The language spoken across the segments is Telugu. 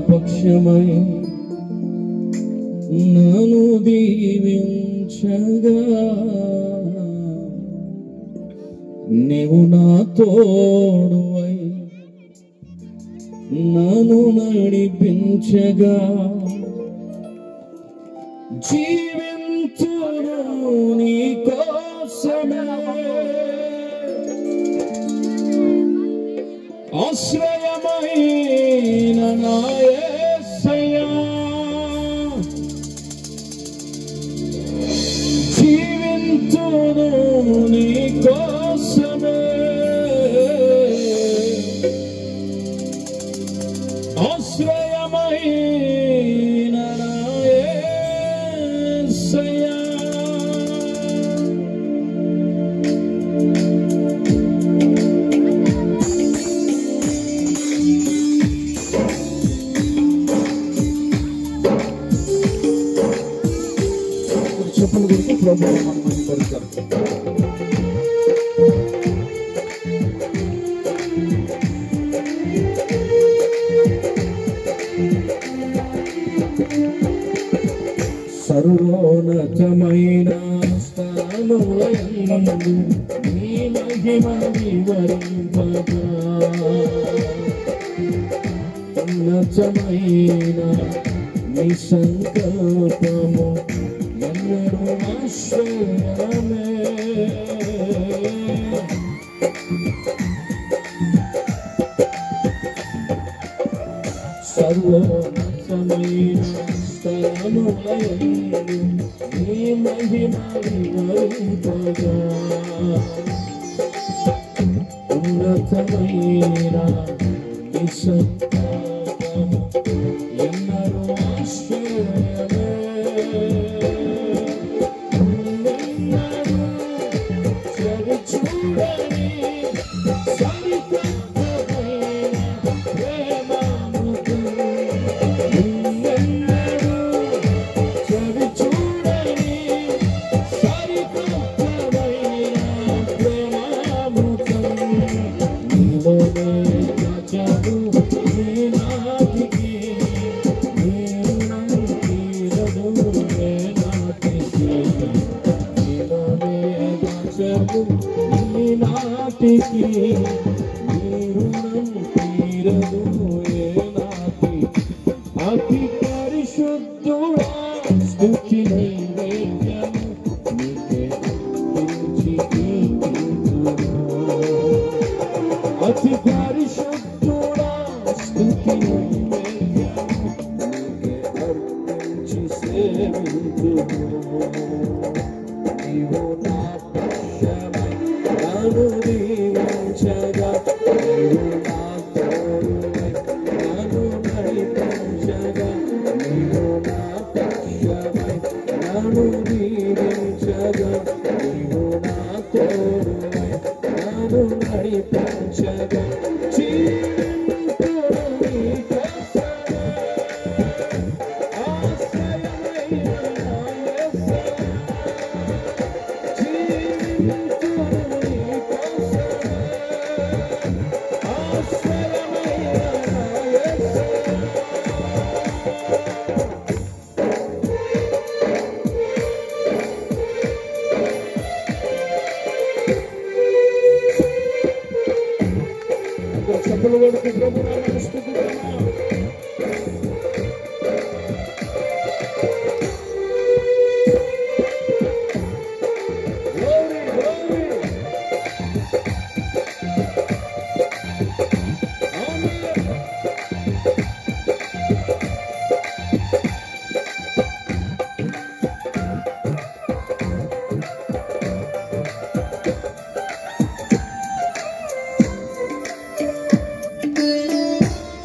పక్షమై నన్ను దీవించగా నీవు నా తోడువై నన్ను నడిపించగా జీవించును నీ కోసమే ఆశ్రయమైన నా యేసయ్యా జీవించును నీ కోసమే ఆశ్రయమైన నా యేసయ్యా చెప్పలు గురించి ప్రభువు మనం మహిమపరుస్తారు. సర్వోన్నతమైన స్థలములందు నీ మహిమ వివరింపగా ఉన్నతమైన నీ సంకల్పము ఎన్నడూ ఆశ్రయమే సర్వోన్నతమైన స్థలములందు నీ మహిమ వివరింపగా ఉన్నతమైన నీ సంకల్పము ఎన్నడూ ఆశ్రయమే నాటికి తీరదు ఏనాటి అతి పరిశుద్ధుడా స్తుతి నైవేద్యము నీకే అర్పించి అతి పరిశుద్ధుడా స్తుతి నైవేద్యము నీకే అర్పించి సేవింతుము నీవు నా పక్షమై నన్ను దీవించగా నీవు నా తోడువై నన్ను నడిపించగా నీవు నా పక్షమై నన్ను దీవించగా నీవు నా తోడువై నన్ను నడిపించగా చెప్పలు కొడుకు ప్రభు నామమున స్తుతిద్దామా.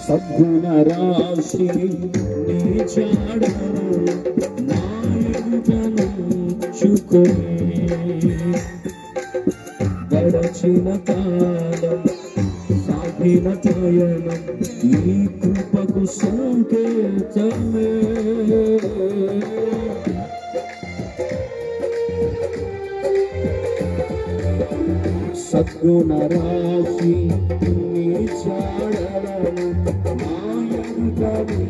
సద్గుణ రాశి నీ చాడను నా ఎదుటను చుకొని గడచిన కాలం సాగిన పయనం నీ కృపకు సంకేతమే సద్గుణ రాశి నీ చాడను నా ఎదుటను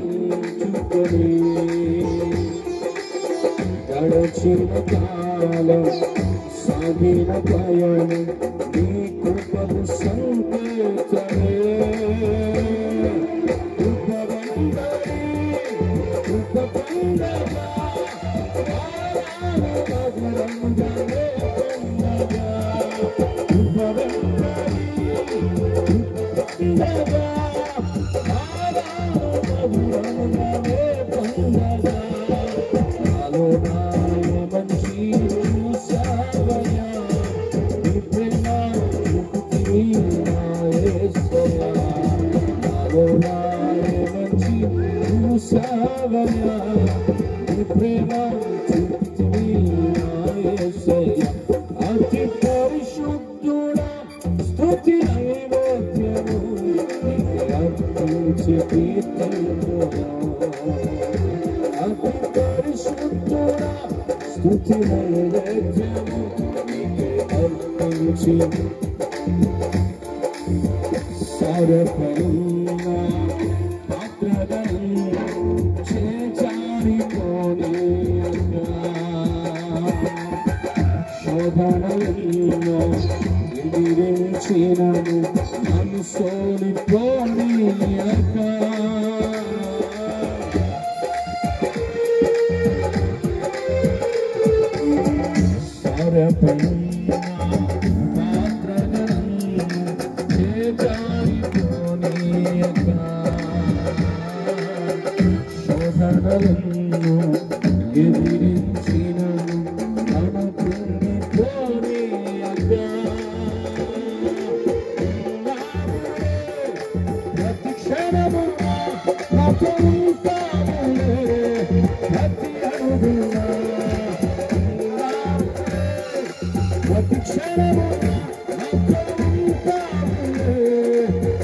గడచిన కాలం సాగిన పయనం నీ కృపకు సంకేతమే కృప పొందగా మధురంగానే పొందగా కృప పొందగా మధురంగానే పొందగా నాలో నాయ మంచి సావయా నీ ప్రేమ ముక్తి నాయసయా నాలో నాయ మంచి సావయా నీ ప్రేమ ముక్తి నాయసయా అతి పరిశుద్ధుడా స్తుతి నైవేద్యము నీకే అర్పించి కీర్తనముగా అతి పరిశుద్ధుడా స్తుతి నైవేద్యము నీకే అర్పించి సర్వపరుణ పాత్రలను చేజారిపోనీయగా శోధనలను ఎదిరించినను నన్ను సోలిపోనీయగా సర్వపరుణ పాత్రలను చేజారిపోనీయగా శోధనలను ఎదిరించినను నన్ను కృంగిపోనీయగా ప్రతి క్షణము నాతో ఉంటావులే ప్రతి అడుగున ప్రతి క్షణము నాతో ఉంటావులే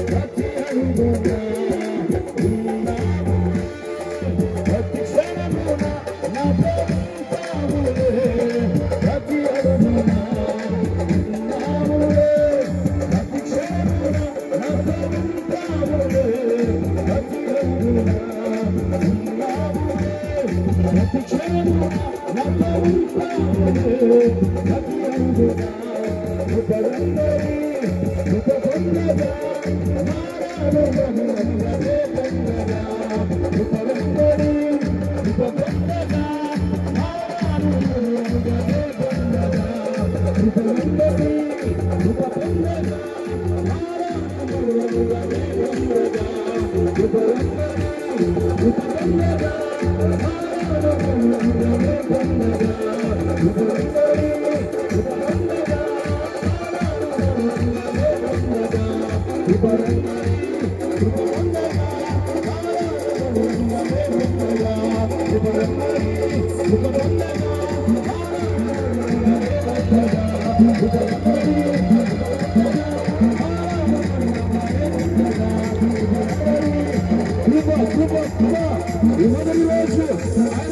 ప్రతి అడుగున ప్రతి క్షణమున నాతో ఉంటావులే ప్రతి అడుగున ప్రతి క్షణమున నాతో ఉంటావులే ప్రతి అడుగున ప్రతి క్షణమున నాతో ఉంటావులే ప్రతి అడుగున కృపలందరి కృప పొందగా మారాడుగనుగనుగనే పొందగా కృపలందరి కృప పొందగా మారాడుగనుగనుగనే పొందగా కృపలందరి కృప పొందగా మారాడుగనుగనుగనే పొందగా కృపలందరి కృప పొందగా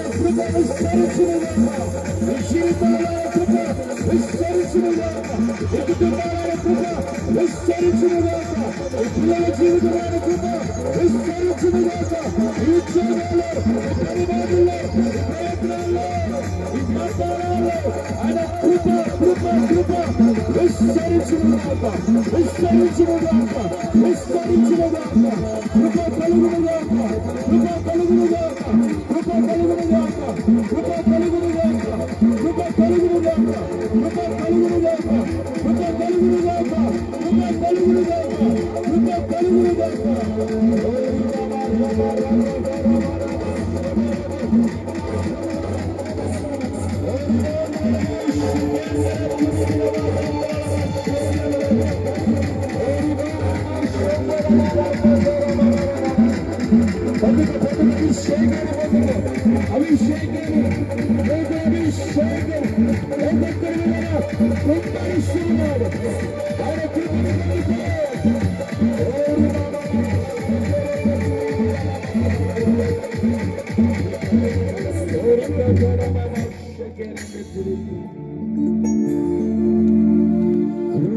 మారాడుగనుగనుగనే పొందగా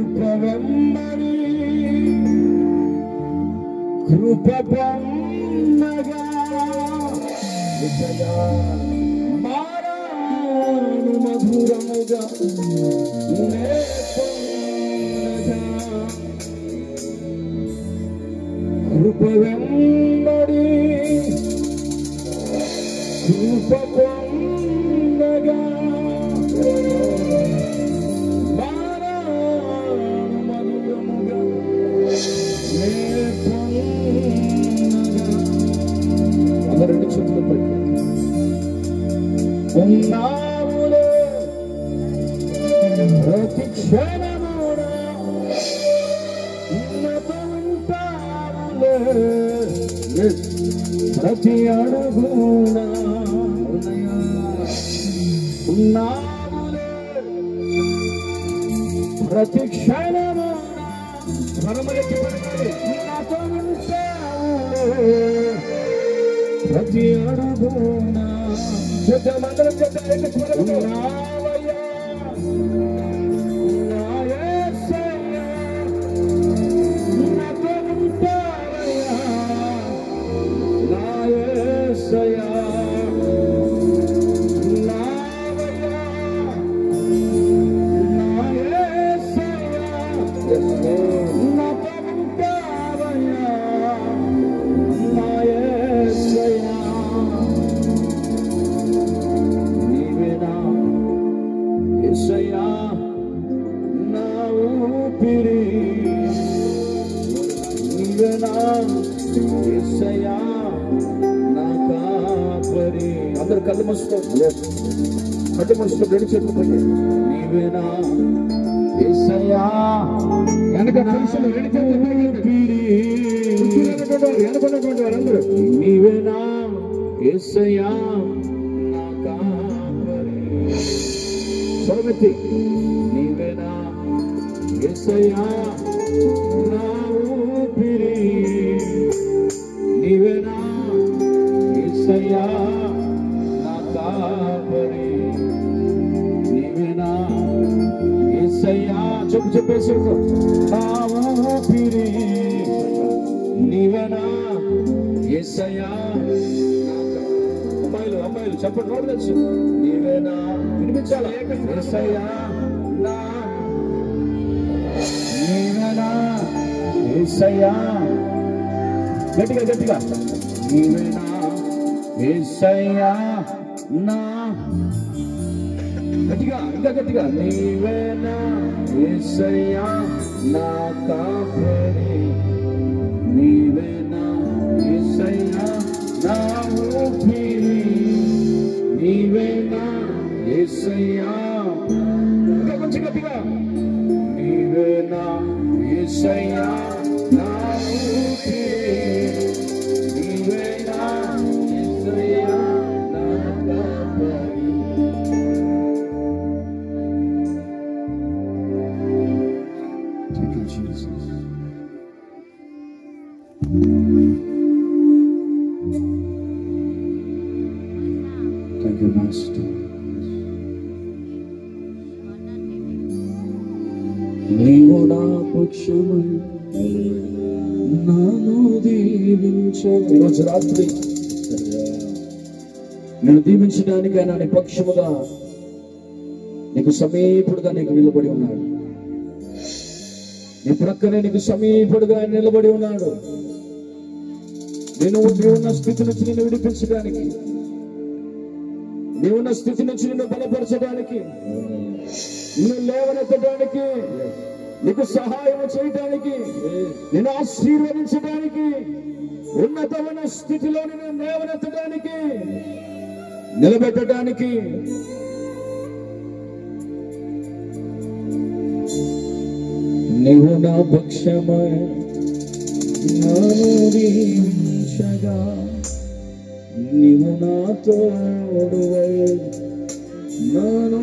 కృపలందరి కృప పొందగా కృప మధురముగా కృప వెంబడి కృప పొందగా మధురముగా రెండు చుట్టూ పట్టి ఉన్నావులే ప్రతి క్షణమున ఉన్నత ఉంటావులే ప్రతి అడుగున ఉన్నావులే ప్రతి క్షణమున పరమగతి ఉన్నత ఉంటావులే ప్రతి అడుగున మందరం అందరు కళ్ళు మూసుకో రెండు చేతులు పోయి నీవేనా యేసయ్యా వెనక మనుషులు రెండు చేతులు వెనుకున్నటువంటి వారందరూ నీవేనా యేసయ్యా నా కాపరి స్వరమెత్తి నీవేనా యేసయ్యా నా ఊపిరి నీవేనా యేసయ్యా నా కాపరి నీవేనా యేసయ్యా చెప్పేసి నా ఊపిరి నీవేనా యేసయ్యా అమ్మాయిలు చెప్పండి నోడు తెలుసు నీవేనా వినిపించాలా యేసయ్యా నా నీవేనా యేసయ్యా గట్టిగా నీవేనా యేసయ్యా నా గట్టిగా నీవేనా యేసయ్యా నా కాపరి నీవేనా యేసయ్యా నా ఊపిరి నీవేనా యేసయ్యా కొంచెం గట్టిగా నీవేనా యేసయ్యా నా ఊపిరి నీవేనా యేసయ్యా నా కాపరి Thank you, Jesus. Thank you, Master. నీవు నా పక్షమై నన్ను దీవించు. ఈరోజు రాత్రి నేను దీవించడానికి ఆయన నీ పక్షముగా నీకు సమీపుడుగా నీకు నిలబడి ఉన్నాడు. నీ ప్రక్కనే నీకు సమీపుడుగా ఆయన నిలబడి ఉన్నాడు. నీవున్న స్థితి నుంచి నిన్ను విడిపించడానికి, నీవున్న స్థితి నుంచి నిన్ను బలపరచడానికి, నిన్ను లేవనెత్తడానికి, నీకు సహాయం చేయడానికి, నిన్ను ఆశీర్వదించడానికి, ఉన్నతమైన స్థితిలో నిన్ను లేవనెత్తడానికి, నిలబెట్టడానికి నీవు నా పక్షమై నన్ను దీవించగా, నీవు నా తోడువై నన్ను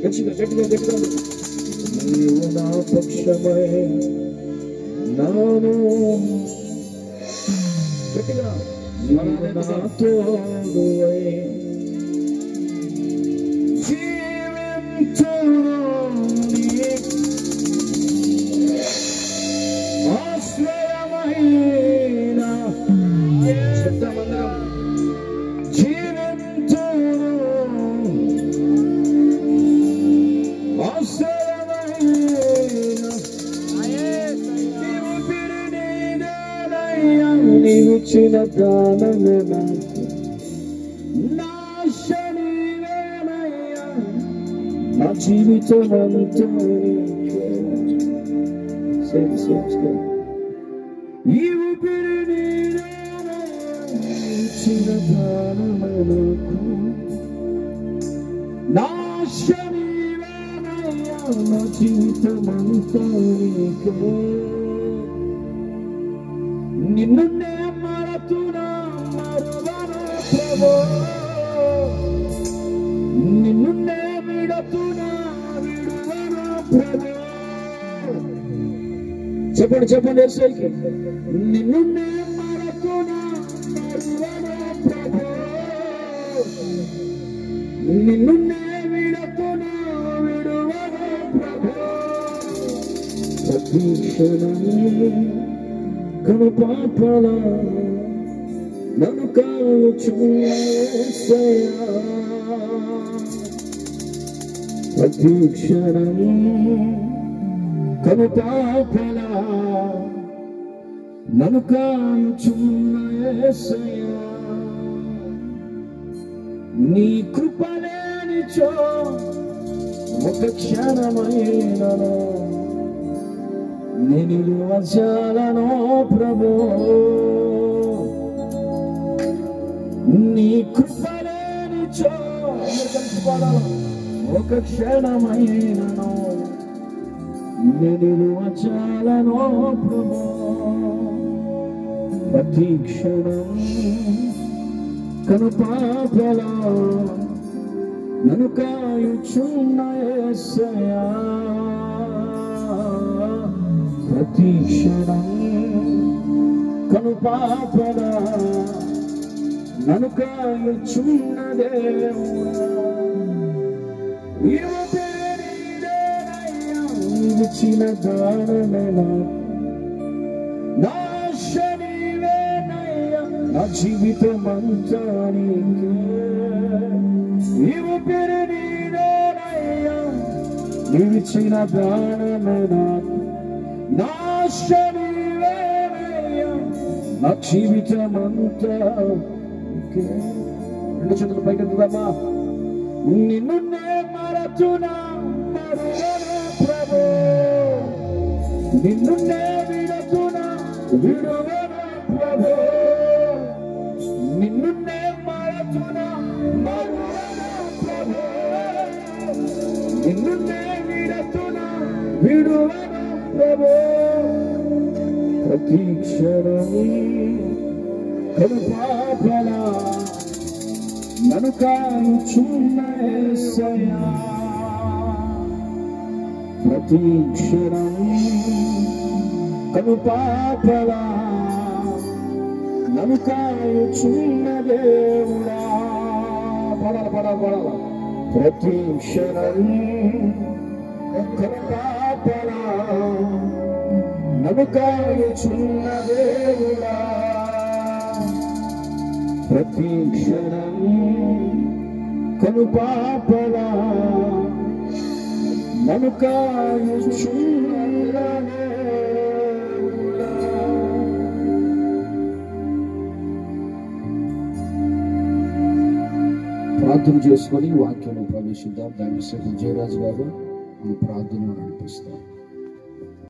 గట్టిగా నీవు నా పక్షమై నన్ను గట్టిగా నీవు నా తోడువై జీవించును ఆశ్రయమైన జీవించును నీవిచ్చిన దానమే నాకు నాశ నీవేనయ్యా నా జీవితమంతా నీకే ఈ ఊపిరి నీవేనయ్యా నీవిచ్చిన దానమే నాకు నాశ నీవేనయ్యా నా జీవితమంతా నీకే నిన్ను నే మరతునా మరువను ప్రభు నిన్ను నే విడతునా విడువను ప్రభు చెప్పండి చెప్పండి ఎస్ఐకి నిన్ను నే మరతునా మరువను ప్రభు నిన్ను నే విడతునా విడువను ప్రభు ప్రతి క్షణము కను పాపల నన్ను కాల్చుయేసయ్యా ప్రతి క్షణం కను పాపల నన్ను కాల్చుయేసయ్యా నీ కృపలేనిచో ఒక క్షణమైనను నేను నిలువజాలను ప్రభు నీ కృపలేనిచో ఒక క్షణమైనను నేను నిలువజాలను ప్రభు ప్రతి క్షణం కను పాపల నన్ను కాయుచున్న యేసయ్యా ప్రతి క్షణం కను పాపల నన్ను కాయుచున్న దేవుడా నీవిచ్చిన దానమే నాశ నీవేనయ్యా నా జీవితమంతా నీకే ఈ ఊపిరి నీవేనయ్యా నీవిచ్చిన దానమే నాకు నాశ నీవేనయ్యా నా జీవితమంతా నీకే రెండు చేతులు పైకెత్తుదామా నిన్ను నే మరతునా మరువను ప్రభు నిన్ను నే విడతునా విడువను ప్రభు నిన్ను నే మరతునా మరువను ప్రభు నిన్ను నే విడతునా విడువను ప్రభు ప్రతి క్షణం కను పాపల నన్ను కాయుచున్న యేసయ్యా ప్రతి క్షణం కను పాపల నన్ను కాయుచున్న దేవుడా పడాల ప్రతి క్షణం కను పాపల నన్ను కాయుచున్న దేవుడా ప్రతి క్షణం కను పాపల నన్ను కాయుచున్న దేవుడా. ప్రార్థన చేసుకొని వాక్యంలో ప్రవేశిద్దాం. దాని జయరాజు గారు ఈ ప్రార్థనలో నడిపిస్తారు.